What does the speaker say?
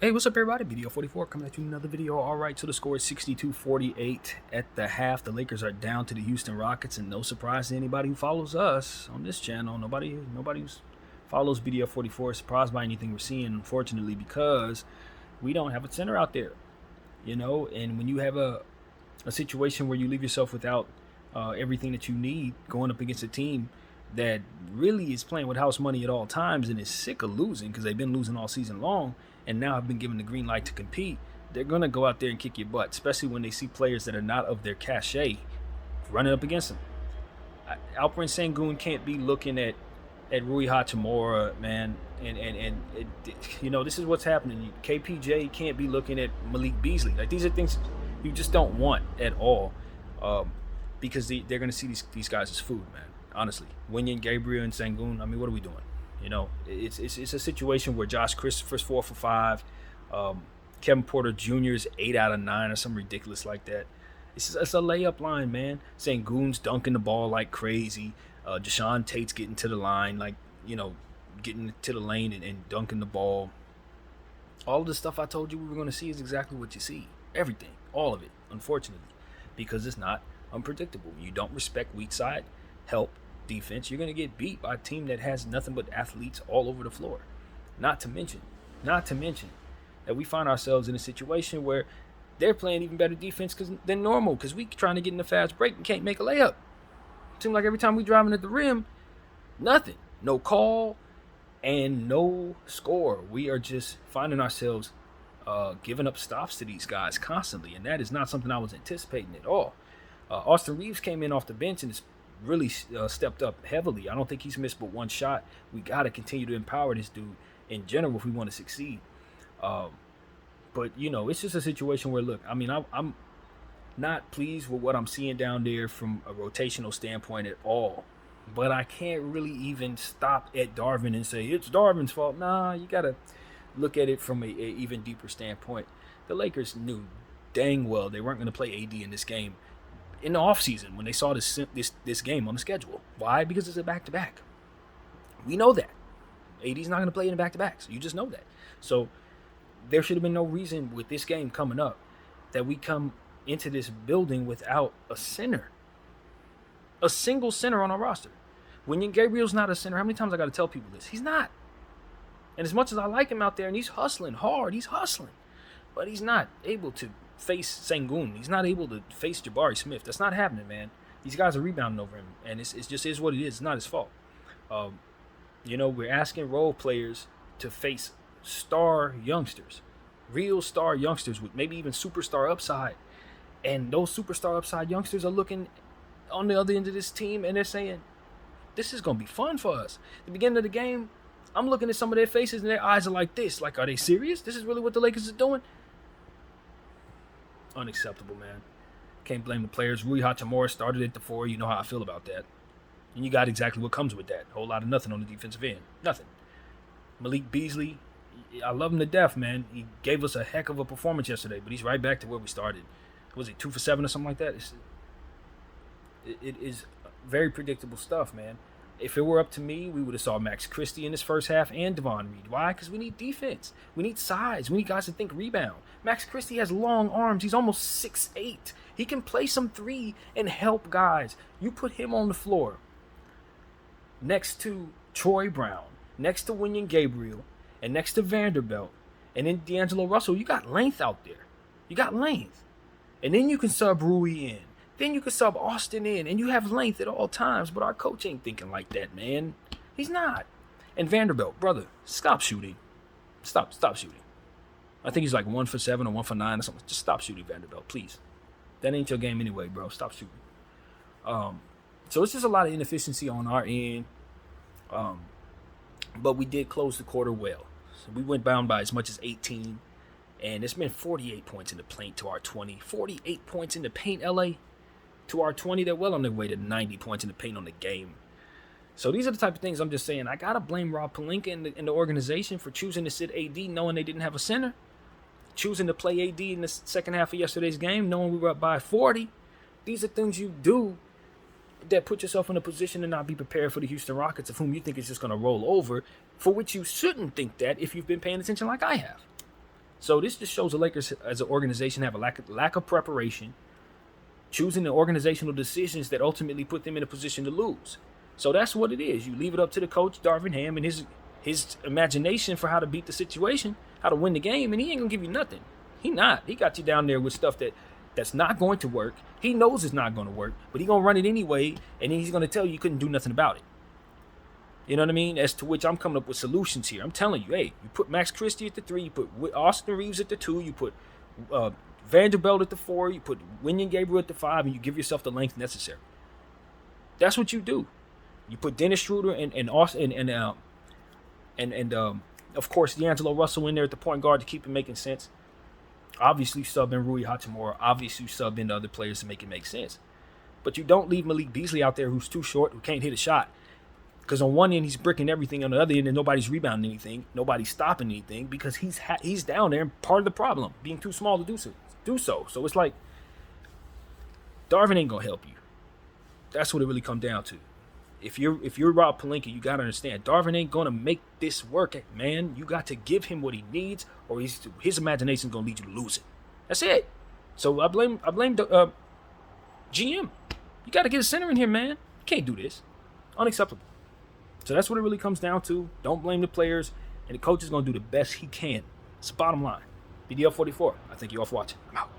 Hey, what's up, everybody? Video 44 coming at you another video. All right, so the score is 62-48 at the half. The Lakers are down to the Houston Rockets, and no surprise to anybody who follows us on this channel. Nobody who follows Video 44 is surprised by anything we're seeing, unfortunately, because we don't have a center out there. And when you have a situation where you leave yourself without everything that you need going up against a team that really is playing with house money at all times and is sick of losing because they've been losing all season long and now have been given the green light to compete, they're going to go out there and kick your butt, especially when they see players that are not of their cachet running up against them. Alperen Sengun can't be looking at Rui Hachimura, man, and this is what's happening. KPJ can't be looking at Malik Beasley. Like, these are things you just don't want at all, because they're going to see these guys as food, man. Honestly, Wenyen, Gabriel, and Sengun. I mean, what are we doing? It's a situation where Josh Christopher's 4 for 5, Kevin Porter Jr. is 8 out of 9 or something ridiculous like that. It's a layup line, man. Sengun's dunking the ball like crazy. Deshaun Tate's getting to the line, getting to the lane and dunking the ball. All of the stuff I told you we were going to see is exactly what you see. Everything, all of it, unfortunately, because it's not unpredictable. You don't respect weak side help defense, you're going to get beat by a team that has nothing but athletes all over the floor. Not to mention that we find ourselves in a situation where they're playing even better defense than normal because we trying to get in the fast break and can't make a layup. Seems like every time we driving at the rim, nothing. No call and no score. We are just finding ourselves giving up stops to these guys constantly, and that is not something I was anticipating at all. Austin Reeves came in off the bench and is really stepped up heavily. I don't think he's missed but one shot. We got to continue to empower this dude in general if we want to succeed. But it's just a situation where, look, I mean, I'm not pleased with what I'm seeing down there from a rotational standpoint at all. But I can't really even stop at Darvin and say it's Darvin's fault. Nah, you got to look at it from a even deeper standpoint. The Lakers knew dang well they weren't going to play AD in this game in the offseason when they saw this game on the schedule. Why? Because it's a back-to-back. We know that. AD's not going to play in a back-to-back, so you just know that. So there should have been no reason with this game coming up that we come into this building without a center. A single center on our roster. Wenyen Gabriel's not a center. How many times I got to tell people this? He's not. And as much as I like him out there, and he's hustling hard, but he's not able to face Sengun. He's not able to face Jabari Smith. That's not happening, man. These guys are rebounding over him, and it just is what it is. It's not his fault. We're asking role players to face star youngsters, real star youngsters with maybe even superstar upside, and those superstar upside youngsters are looking on the other end of this team, and they're saying, this is going to be fun for us. At the beginning of the game, I'm looking at some of their faces, and their eyes are like this. Like, are they serious? This is really what the Lakers are doing? Unacceptable, man. Can't blame the players. Rui Hachimura started at the 4. You know how I feel about that. And you got exactly what comes with that. A whole lot of nothing on the defensive end. Nothing. Malik Beasley, I love him to death, man. He gave us a heck of a performance yesterday, but he's right back to where we started. Was it 2 for 7 or something like that? It is very predictable stuff, man. If it were up to me, we would have saw Max Christie in this first half and Devon Reed. Why? Because we need defense. We need size. We need guys to think rebound. Max Christie has long arms. He's almost 6'8". He can play some 3 and help guys. You put him on the floor next to Troy Brown, next to Wenyen Gabriel, and next to Vanderbilt, and then D'Angelo Russell. You got length out there. You got length. And then you can sub Rui in. Then you can sub Austin in, and you have length at all times. But our coach ain't thinking like that, man. He's not. And Vanderbilt, brother, stop shooting. Stop shooting. I think he's like 1 for 7 or 1 for 9 or something. Just stop shooting, Vanderbilt, please. That ain't your game anyway, bro. Stop shooting. So it's just a lot of inefficiency on our end. But we did close the quarter well. So we went down by as much as 18. And it's been 48 points in the paint to our 20. 48 points in the paint, LA. To our 20, they're well on their way to 90 points in the paint on the game. So these are the type of things I'm just saying. I got to blame Rob Pelinka and the organization for choosing to sit AD knowing they didn't have a center. Choosing to play AD in the second half of yesterday's game knowing we were up by 40. These are things you do that put yourself in a position to not be prepared for the Houston Rockets, of whom you think is just going to roll over, for which you shouldn't think that if you've been paying attention like I have. So this just shows the Lakers as an organization have a lack of preparation, choosing the organizational decisions that ultimately put them in a position to lose. So that's what it is. You leave it up to the coach, Darvin Ham, and his imagination for how to beat the situation, how to win the game, and he ain't gonna give you nothing. He got you down there with stuff that's not going to work. He knows it's not going to work, but he gonna run it anyway, and then he's gonna tell you couldn't do nothing about it. You know what I mean? As to which I'm coming up with solutions here. I'm telling you, hey, you put Max Christie at the 3, you put Austin Reeves at the 2, you put Vanderbilt at the 4, you put Wenyen Gabriel at the 5, and you give yourself the length necessary. That's what you do. You put Dennis Schroeder and Austin and of course D'Angelo Russell in there at the point guard to keep it making sense. Obviously, you sub in Rui Hachimura. Obviously, you sub in other players to make it make sense. But you don't leave Malik Beasley out there who's too short, who can't hit a shot. Because on one end, he's bricking everything. On the other end, and nobody's rebounding anything. Nobody's stopping anything because he's down there and part of the problem, being too small to do so. So it's like, Darvin ain't going to help you. That's what it really comes down to. If you're Rob Pelinka, you got to understand, Darvin ain't going to make this work, man. You got to give him what he needs, or his imagination is going to lead you to lose it. That's it. So I blame the GM. You got to get a center in here, man. You can't do this. Unacceptable. So that's what it really comes down to. Don't blame the players, and the coach is going to do the best he can. It's the bottom line. BDL 44. I thank you all for watching. I'm out.